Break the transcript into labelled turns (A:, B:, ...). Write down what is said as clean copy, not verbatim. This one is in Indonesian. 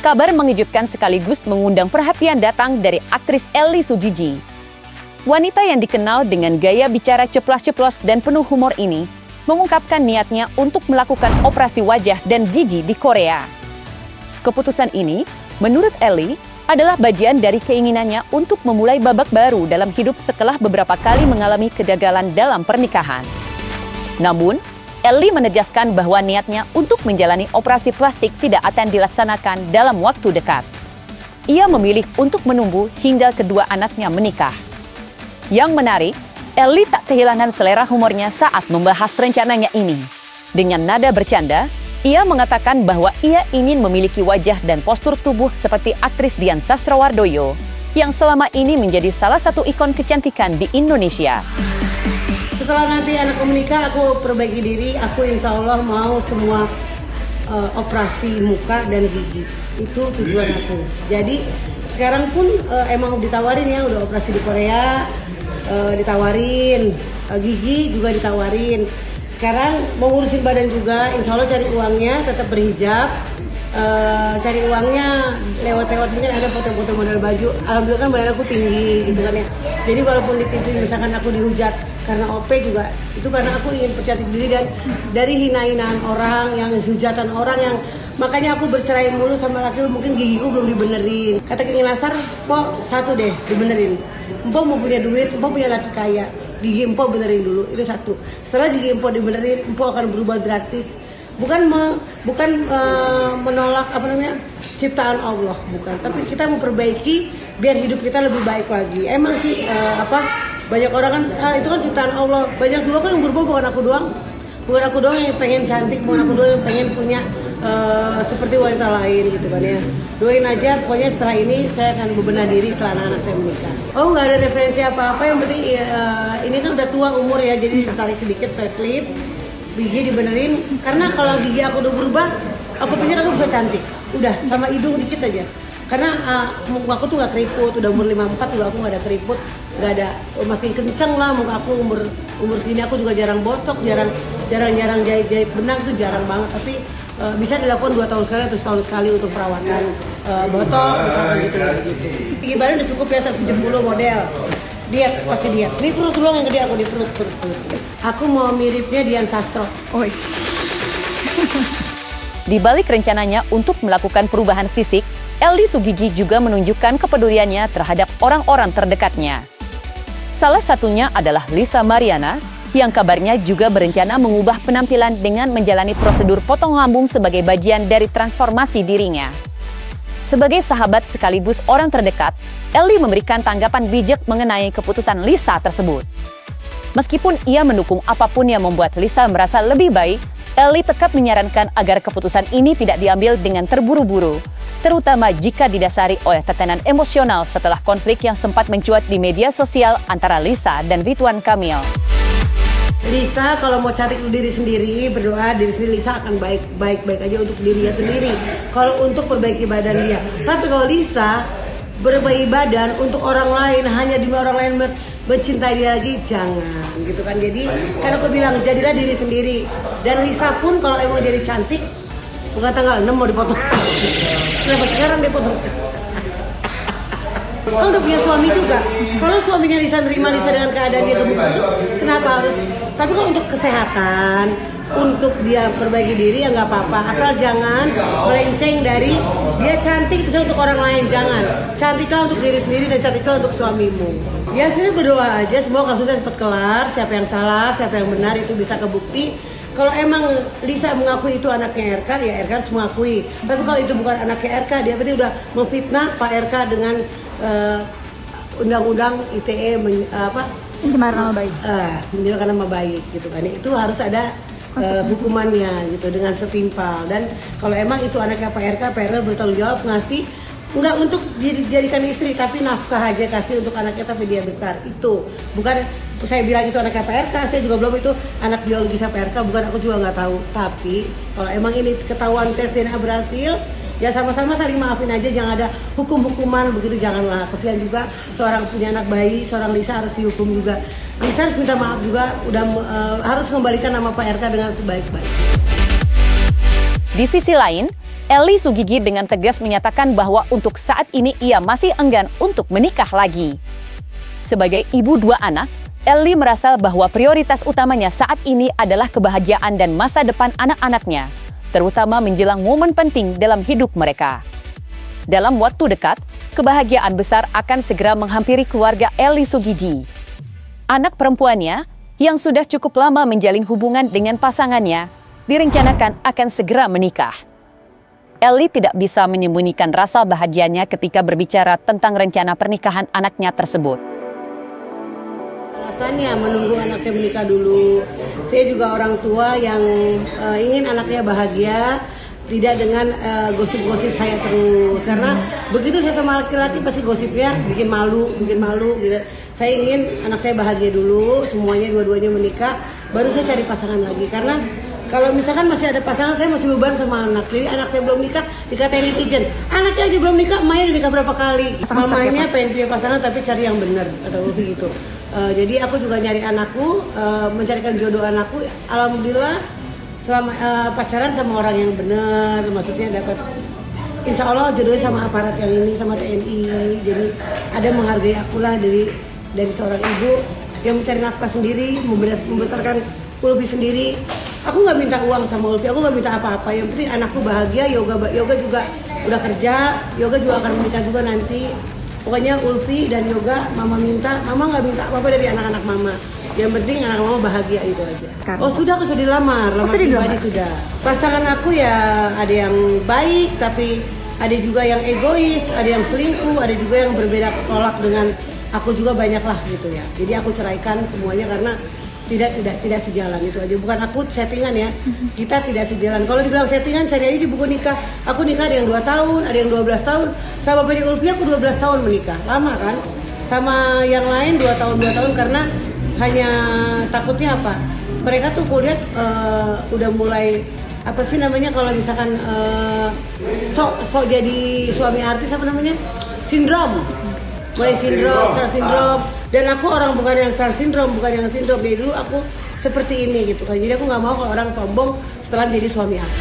A: Kabar mengejutkan sekaligus mengundang perhatian datang dari aktris Elly Sugigi. Wanita yang dikenal dengan gaya bicara ceplas-ceplos dan penuh humor ini mengungkapkan niatnya untuk melakukan operasi wajah dan gigi di Korea. Keputusan ini, menurut Elly, adalah bagian dari keinginannya untuk memulai babak baru dalam hidup setelah beberapa kali mengalami kegagalan dalam pernikahan. Namun, Elly menegaskan bahwa niatnya untuk menjalani operasi plastik tidak akan dilaksanakan dalam waktu dekat. Ia memilih untuk menunggu hingga kedua anaknya menikah. Yang menarik, Elly tak kehilangan selera humornya saat membahas rencananya ini. Dengan nada bercanda, ia mengatakan bahwa ia ingin memiliki wajah dan postur tubuh seperti aktris Dian Sastrowardoyo, yang selama ini menjadi salah satu ikon kecantikan di Indonesia.
B: Setelah nanti anakku menikah, aku perbaiki diri, aku insya Allah mau semua operasi muka dan gigi. Itu tujuan aku. Jadi sekarang pun emang ditawarin ya, udah operasi di Korea, ditawarin, gigi juga ditawarin. Sekarang mau ngurusin badan juga, insya Allah cari uangnya, tetap berhijab. Cari uangnya lewat-lewat mungkin ada foto-foto model baju. Alhamdulillah kan badan aku tinggi gitu kan ya. Jadi walaupun di TV misalkan aku dihujat karena OP juga, itu karena aku ingin percantik diri dan dari hina-hinaan orang, yang hujatan orang, yang makanya aku bercerai mulu sama laki, mungkin gigiku belum dibenerin. Kata King Nasar, "Pok, satu deh dibenerin. Empok mau punya duit, empok punya laki kaya, gigi empok benerin dulu." Itu satu. Setelah gigi empok dibenerin, empok akan berubah gratis. Bukan menolak ciptaan Allah, bukan, tapi kita memperbaiki biar hidup kita lebih baik lagi. Emang sih banyak orang kan itu kan ciptaan Allah, banyak juga kan yang berubah, bukan aku doang yang pengen cantik, bukan aku doang yang pengen punya seperti wanita lain gitu kan ya. Doain aja, pokoknya setelah ini saya akan bebenah diri setelah anak-anak saya menikah. Oh, nggak ada referensi apa-apa, yang penting ini kan udah tua umur ya, jadi tarik sedikit facelift, gigi dibenerin, karena kalau gigi aku udah berubah, aku pikir aku bisa cantik. Udah, sama hidung dikit aja. Karena muka aku tuh gak keriput, udah umur 54 juga aku gak ada keriput, gak ada, masih kenceng lah muka aku, umur segini aku juga jarang botok, jarang jahit benang tuh jarang banget, tapi bisa dilakukan 2 tahun sekali atau setahun sekali untuk perawatan botok, gitu. Tinggi badan udah cukup ya, 170 model. Diet, pasti diet. Ini perut doang yang gede, aku di perut. Aku mau miripnya Dian Sastro.
A: Oi. Di balik rencananya untuk melakukan perubahan fisik, Elly Sugigi juga menunjukkan kepeduliannya terhadap orang-orang terdekatnya. Salah satunya adalah Lisa Mariana, yang kabarnya juga berencana mengubah penampilan dengan menjalani prosedur potong lambung sebagai bagian dari transformasi dirinya. Sebagai sahabat sekaligus orang terdekat, Elly memberikan tanggapan bijak mengenai keputusan Lisa tersebut. Meskipun ia mendukung apapun yang membuat Lisa merasa lebih baik, Elly tetap menyarankan agar keputusan ini tidak diambil dengan terburu-buru, terutama jika didasari oleh tekanan emosional setelah konflik yang sempat mencuat di media sosial antara Lisa dan Ridwan Kamil.
B: Lisa kalau mau cantik diri sendiri, berdoa diri sendiri, Lisa akan baik aja untuk dirinya sendiri. Kalau untuk perbaiki badan dia. Tapi kalau Lisa berbaik badan untuk orang lain, hanya demi orang lain mencintai dia lagi, jangan gitu kan. Jadi kan aku bilang jadilah diri sendiri. Dan Lisa pun kalau emang jadi cantik, bukan tanggal 6 mau dipotong. Kenapa sekarang dipotong? Kan udah punya suami juga. Kalau suaminya Lisa nerima Lisa dengan keadaan dia gemuk, kenapa harus? Tapi kalau untuk kesehatan, untuk dia perbaiki diri ya nggak apa-apa. Asal jangan melenceng dari dia cantik itu untuk orang lain, jangan. Cantiklah untuk diri sendiri dan cantiklah untuk suamimu. Ya sini berdoa aja, semoga kasusnya cepat kelar. Siapa yang salah, siapa yang benar itu bisa kebukti. Kalau emang Lisa mengakui itu anaknya RK, ya RK harus mengakui. Tapi kalau itu bukan anaknya RK, dia berarti udah memfitnah Pak RK dengan undang-undang ITE
C: pencemaran nama baik.
B: Menjelaskan nama baik gitu kan. Itu harus ada hukumannya gitu dengan setimpal. Dan kalau emang itu anaknya Pak RK bertanggung jawab ngasih enggak untuk dijadikan istri, tapi nafkah aja kasih untuk anaknya tapi dia besar. Itu bukan saya bilang itu anaknya Pak RK, saya juga belum itu anak biologis Pak RK, bukan, aku juga nggak tahu. Tapi kalau emang ini ketahuan tes DNA berhasil, ya sama-sama saling maafin aja, jangan ada hukum-hukuman begitu, janganlah. Kesian juga seorang punya anak bayi, seorang Lisa harus dihukum juga. Lisa harus minta maaf juga, harus mengembalikan nama Pak RK dengan sebaik-baik.
A: Di sisi lain, Elly Sugigi dengan tegas menyatakan bahwa untuk saat ini ia masih enggan untuk menikah lagi. Sebagai ibu 2 anak, Elly merasa bahwa prioritas utamanya saat ini adalah kebahagiaan dan masa depan anak-anaknya, terutama menjelang momen penting dalam hidup mereka. Dalam waktu dekat, kebahagiaan besar akan segera menghampiri keluarga Elly Sugigi. Anak perempuannya, yang sudah cukup lama menjalin hubungan dengan pasangannya, direncanakan akan segera menikah. Elly tidak bisa menyembunyikan rasa bahagianya ketika berbicara tentang rencana pernikahan anaknya tersebut.
B: Alasannya menunggu anak saya menikah dulu. Saya juga orang tua yang ingin anaknya bahagia, tidak dengan gosip-gosip saya terus. Karena begitu saya sama laki-laki pasti gosipnya bikin malu gitu. Saya ingin anak saya bahagia dulu, semuanya dua-duanya menikah, baru saya cari pasangan lagi. Karena kalau misalkan masih ada pasangan, saya masih beban sama anak. Jadi anak saya belum nikah, dikatain netizen. Anaknya aja belum nikah, Maya udah nikah berapa kali. Mamanya pengen punya pasangan tapi cari yang benar atau begitu. Jadi aku juga nyari anakku, mencarikan jodoh anakku. Alhamdulillah selama pacaran sama orang yang benar, maksudnya dapat. Insya Allah jodohnya sama aparat yang ini, sama TNI. Jadi ada menghargai akulah dari seorang ibu yang mencari nafkah sendiri, membesarkan Ulfi sendiri. Aku nggak minta uang sama Ulfi, aku nggak minta apa-apa. Yang penting anakku bahagia. Yoga juga udah kerja, Yoga juga akan menikah juga nanti. Pokoknya Ulfi dan Yoga, Mama nggak minta apa-apa dari anak-anak Mama. Yang penting anak Mama bahagia, itu aja.
C: Karena?
B: Oh sudah, aku sudah dilamar, pribadi sudah. Pasangan aku ya ada yang baik, tapi ada juga yang egois, ada yang selingkuh, ada juga yang berbeda tolak dengan aku juga, banyak lah gitu ya. Jadi aku ceraikan semuanya karena tidak sejalan, itu aja. Bukan aku settingan ya, kita tidak sejalan. Kalau dibilang settingan, cari aja di buku nikah. Aku nikah ada yang 2 tahun, ada yang 12 tahun. Sama bapaknya Ulfi aku 12 tahun menikah, lama kan. Sama yang lain 2 tahun karena hanya takutnya apa? Mereka tuh kuliah udah mulai apa sih namanya kalau misalkan sok jadi suami artis, apa namanya? Sindrom. Mulai star syndrome. Dan aku orang bukan yang star syndrome, bukan yang sindrom. Dari dulu aku seperti ini gitu kan. Jadi aku nggak mau kalau orang sombong setelah jadi suami aku.